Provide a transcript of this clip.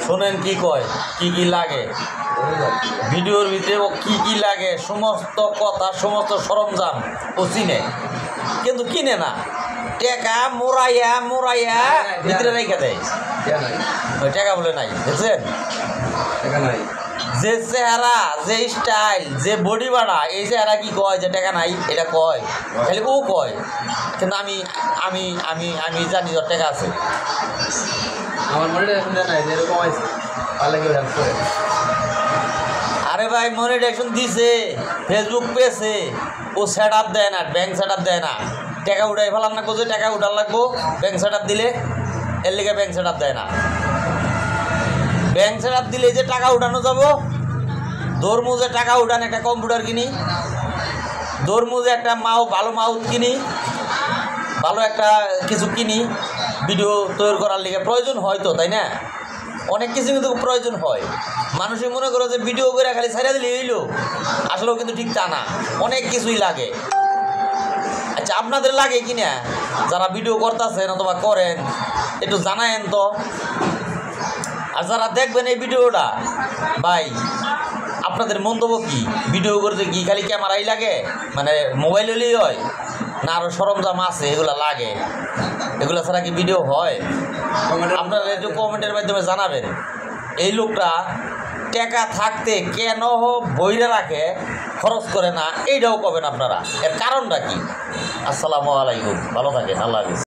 শোনেন কি কয়, কি কি লাগে ভিডিওর ভিতরে, ও কি কি লাগে সমস্ত কথা, সমস্ত সরঞ্জাম ও চিনে, কিন্তু কিনে না। টাকা মোরাইয়া ভিতরে রেখে দেয়। ওই টাকা বলে নাই, দেখছেন? যে চেহারা, যে স্টাইল, যে বডি বাড়া, এই চেহারা কি কয় যে টাকা নাই? এটা কয়, খালি ও কয়, কিন্তু আমি আমি আমি আমি জানি ওর টাকা আছে। আমার মনে নাই যে এরকম আছে, তাহলে কেউ হেল্প করে। আরে ভাই মনিটাইজেশন দিছে, ফেসবুক পেয়েছে, ও সেট আপ দেয় না, ব্যাংক সেট আপ দেয় না। টাকা উঠাই ফেলাম না, কোথায় টাকা উঠার লাগবো ব্যাংক সেট আপ দিলে, এর লিগে ব্যাংক সেট আপ দেয় না। ব্যাংক সেট আপ দিলে যে টাকা উঠানো যাবো, দরমুজে টাকা উঠান, একটা কম্পিউটার কিনি, দরমুজে একটা ভালো মাউথ কিনি, ভালো একটা কিছু কিনি, ভিডিও তৈরি করার লিগে প্রয়োজন হয় তো, তাই না? অনেক কিছু কিন্তু প্রয়োজন হয়। মানুষই মনে করো যে ভিডিও করে খালি ছাড়া দিলে হইলো, আসলেও কিন্তু ঠিক তা না, অনেক কিছুই লাগে। আচ্ছা, আপনাদের লাগে কি না? যারা ভিডিও করতেছেন অথবা করেন, একটু জানায়েন তো। আর যারা দেখবেন এই ভিডিওটা, ভাই আপনাদের মন্তব্য কি? ভিডিও করতে কি খালি ক্যামেরাই লাগে, মানে মোবাইল হলেই হয়, না আরও সরঞ্জাম আছে এগুলো লাগে? এগুলো ছাড়া কি ভিডিও হয়? আপনারা একটু কমেন্টের মাধ্যমে জানাবেন। এই লোকটা টাকা থাকতে কেন বইরে রাখে, খরচ করে না, এইটাও কবেন আপনারা, এর কারণটা কি? আসসালামু আলাইকুম, ভালো থাকেন, আল্লাহ হাফিজ।